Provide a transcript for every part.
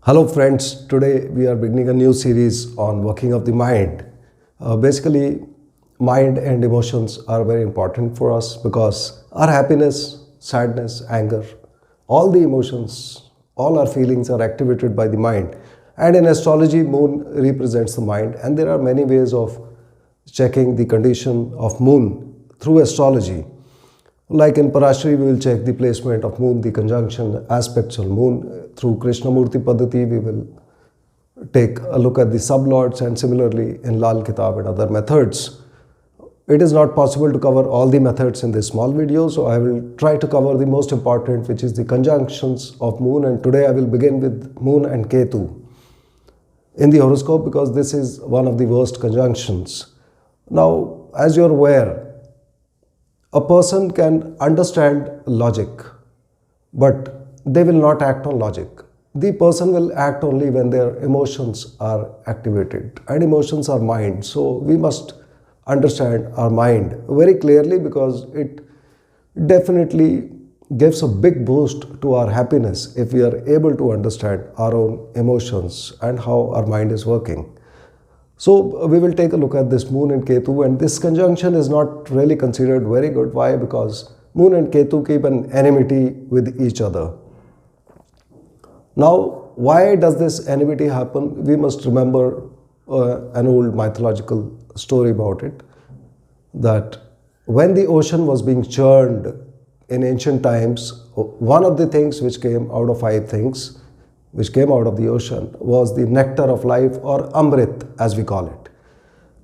Hello friends, today we are beginning a new series on working of the mind. Basically, mind and emotions are very important for us because our happiness, sadness, anger, all the emotions, all our feelings are activated by the mind. And in astrology, moon represents the mind, and there are many ways of checking the condition of moon through astrology. Like in Parashari, we will check the placement of moon, the conjunction aspects of moon. Through Krishnamurti Paddhati, we will take a look at the sublords, and similarly in Lal Kitab and other methods. It is not possible to cover all the methods in this small video, so I will try to cover the most important, which is the conjunctions of moon, and today I will begin with moon and Ketu in the horoscope because this is one of the worst conjunctions. Now, as you are aware, a person can understand logic, but they will not act on logic. The person will act only when their emotions are activated, and emotions are mind. So we must understand our mind very clearly because it definitely gives a big boost to our happiness if we are able to understand our own emotions and how our mind is working. So we will take a look at this moon and Ketu, and this conjunction is not really considered very good. Why? Because moon and Ketu keep an enmity with each other. Now, why does this enmity happen? We must remember an old mythological story about it, that when the ocean was being churned in ancient times, one of the things which came out of five things which came out of the ocean was the nectar of life, or Amrit as we call it.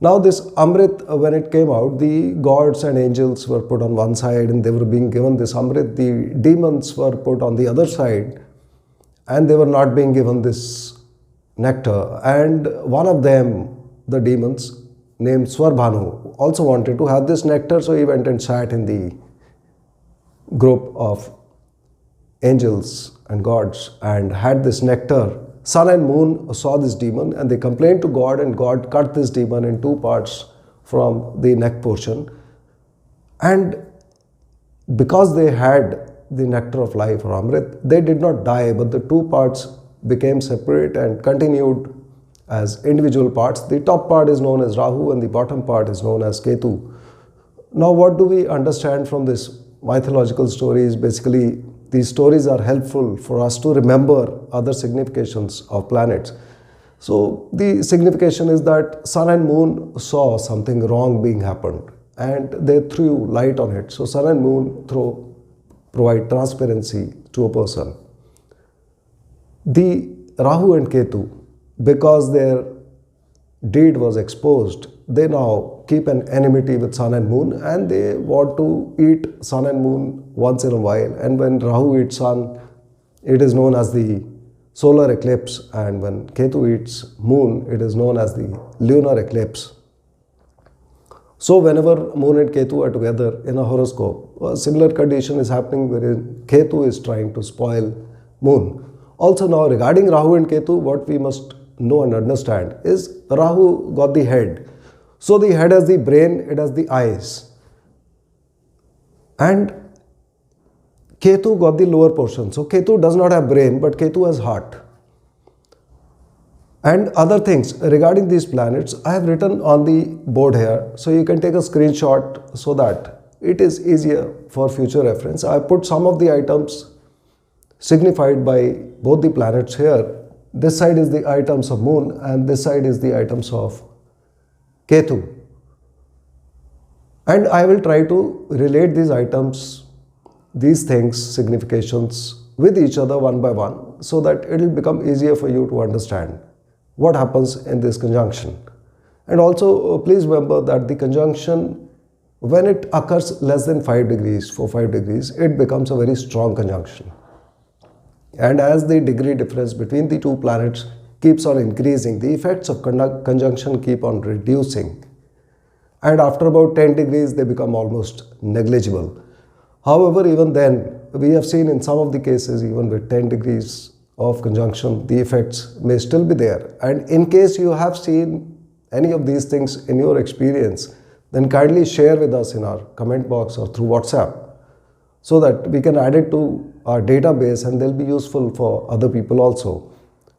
Now this Amrit, when it came out, the gods and angels were put on one side and they were being given this Amrit. The demons were put on the other side and they were not being given this nectar. And one of them, the demons, named Swarbhanu, also wanted to have this nectar, so he went and sat in the group of angels and gods and had this nectar. Sun and moon saw this demon and they complained to God, and God cut this demon in two parts from the neck portion. And because they had the nectar of life, or Amrit, they did not die, but the two parts became separate and continued as individual parts. The top part is known as Rahu and the bottom part is known as Ketu. Now what do we understand from this mythological story is basically these stories are helpful for us to remember other significations of planets. So the signification is that sun and moon saw something wrong being happened and they threw light on it. So sun and moon provide transparency to a person. The Rahu and Ketu, because their deed was exposed, they now keep an enmity with sun and moon, and they want to eat sun and moon once in a while. And when Rahu eats sun, it is known as the solar eclipse, and when Ketu eats moon, it is known as the lunar eclipse. So whenever moon and Ketu are together in a horoscope, a similar condition is happening wherein Ketu is trying to spoil moon. Also now regarding Rahu and Ketu, what we must know and understand is Rahu got the head. So the head has the brain, it has the eyes. And Ketu got the lower portion. So Ketu does not have brain, but Ketu has heart. And other things regarding these planets, I have written on the board here. So you can take a screenshot so that it is easier for future reference. I put some of the items signified by both the planets here. This side is the items of moon and this side is the items of Ketu. And I will try to relate these items, these things, significations with each other one by one, so that it will become easier for you to understand what happens in this conjunction. And also please remember that the conjunction, when it occurs less than 5 degrees, for 5 degrees, it becomes a very strong conjunction. And as the degree difference between the two planets keeps on increasing, the effects of conjunction keep on reducing. And after about 10 degrees, they become almost negligible. However, even then, we have seen in some of the cases, even with 10 degrees of conjunction, the effects may still be there. And in case you have seen any of these things in your experience, then kindly share with us in our comment box or through WhatsApp, so that we can add it to our database and they'll be useful for other people also.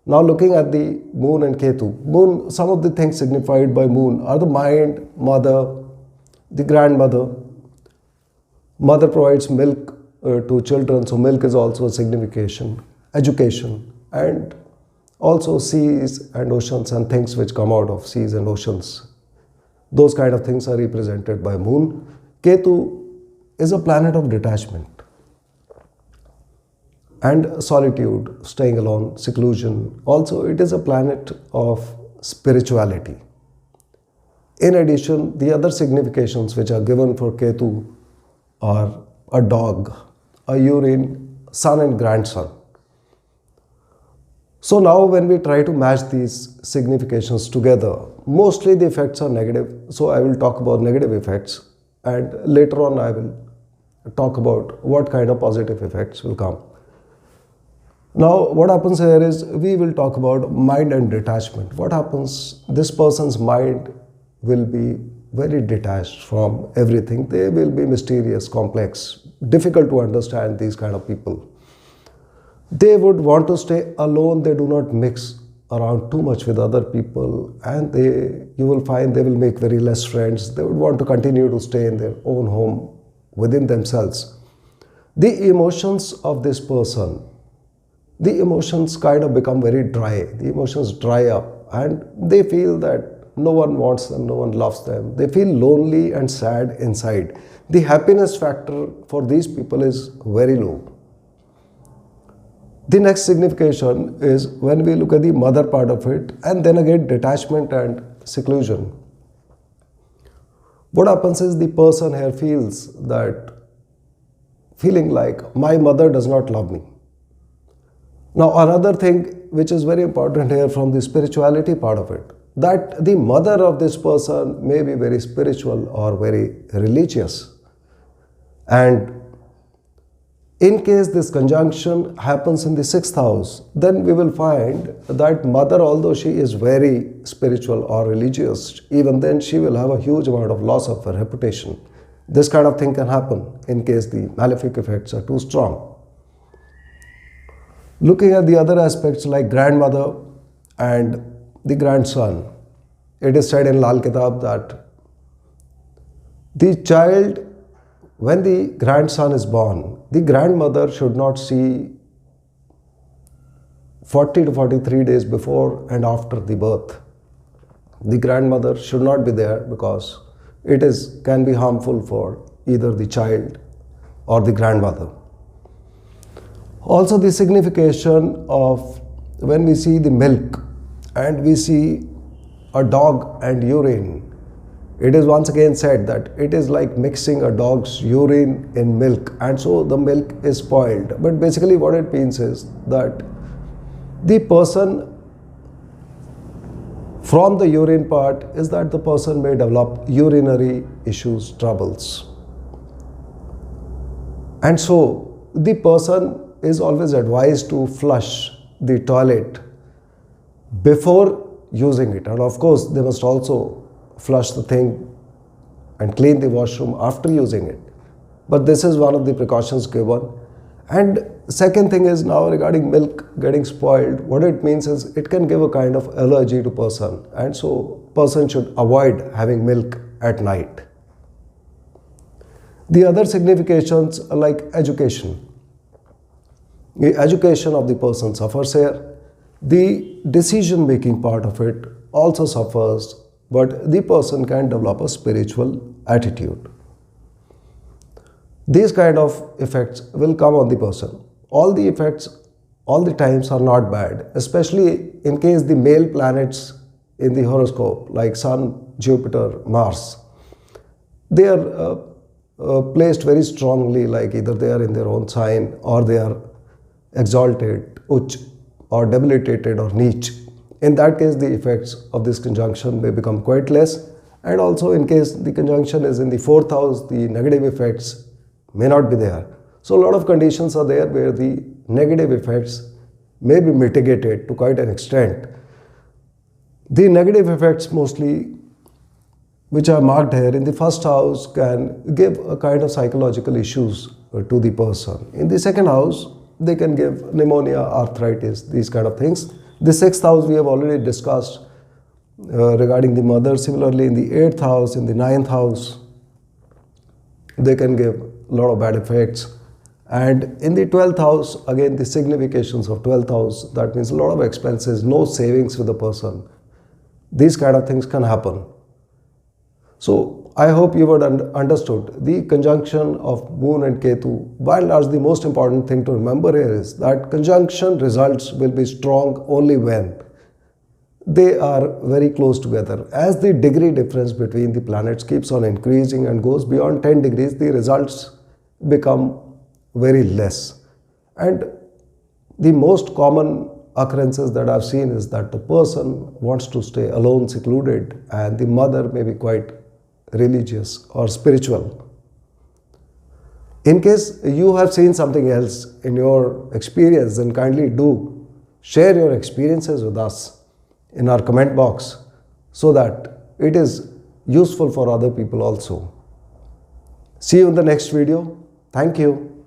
Now looking at the moon and Ketu. Moon, some of the things signified by moon are the mind, mother, the grandmother. Mother provides milk to children, so milk is also a signification. Education, and also seas and oceans and things which come out of seas and oceans. Those kind of things are represented by moon. Ketu is a planet of detachment and solitude, staying alone, seclusion. Also, it is a planet of spirituality. In addition, the other significations which are given for Ketu are a dog, a urine, son and grandson. So now when we try to match these significations together, mostly the effects are negative. So I will talk about negative effects, and later on I will talk about what kind of positive effects will come. Now what happens here is we will talk about mind and detachment. What happens? This person's mind will be very detached from everything. They will be mysterious, complex, difficult to understand, these kind of people. They would want to stay alone. They do not mix around too much with other people, and you will find they will make very less friends. They would want to continue to stay in their own home within themselves. The emotions of this person, the emotions kind of become very dry. The emotions dry up and they feel that no one wants them, no one loves them. They feel lonely and sad inside. The happiness factor for these people is very low. The next signification is when we look at the mother part of it, and then again detachment and seclusion. What happens is the person here feels that feeling like my mother does not love me. Now another thing which is very important here from the spirituality part of it, that the mother of this person may be very spiritual or very religious, and in case this conjunction happens in the 6th house, then we will find that mother, although she is very spiritual or religious, even then she will have a huge amount of loss of her reputation. This kind of thing can happen in case the malefic effects are too strong. Looking at the other aspects like grandmother and the grandson, it is said in Lal Kitab that the child, when the grandson is born, the grandmother should not see 40 to 43 days before and after the birth. The grandmother should not be there because it can be harmful for either the child or the grandmother. Also the signification of when we see the milk and we see a dog and urine, it is once again said that it is like mixing a dog's urine in milk, and so the milk is spoiled. But basically what it means is that the person, from the urine part, is that the person may develop urinary issues, troubles. And so the person is always advised to flush the toilet before using it, and of course they must also flush the thing and clean the washroom after using it. But this is one of the precautions given. And second thing is now regarding milk getting spoiled, what it means is it can give a kind of allergy to person, and so person should avoid having milk at night. The other significations are like education. The education of the person suffers here. The decision making part of it also suffers, but the person can develop a spiritual attitude. These kind of effects will come on the person. All the effects, all the times are not bad, especially in case the male planets in the horoscope like Sun, Jupiter, Mars, they are placed very strongly, like either they are in their own sign or they are exalted, uch, or debilitated or neech. In that case, the effects of this conjunction may become quite less, and also in case the conjunction is in the 4th house, the negative effects may not be there. So a lot of conditions are there where the negative effects may be mitigated to quite an extent. The negative effects mostly which are marked here in the 1st house can give a kind of psychological issues to the person. In the 2nd house, they can give pneumonia, arthritis, these kind of things. The sixth house we have already discussed regarding the mother. Similarly, in the eighth house, in the ninth house, they can give a lot of bad effects. And in the 12th house, again, the significations of 12th house, that means a lot of expenses, no savings with the person. These kind of things can happen. So I hope you would understood the conjunction of Moon and Ketu. By and large, the most important thing to remember here is that conjunction results will be strong only when they are very close together. As the degree difference between the planets keeps on increasing and goes beyond 10 degrees, the results become very less. And the most common occurrences that I've seen is that the person wants to stay alone, secluded, and the mother may be quite religious or spiritual. In case you have seen something else in your experience, then kindly do share your experiences with us in our comment box so that it is useful for other people also. See you in the next video. Thank you.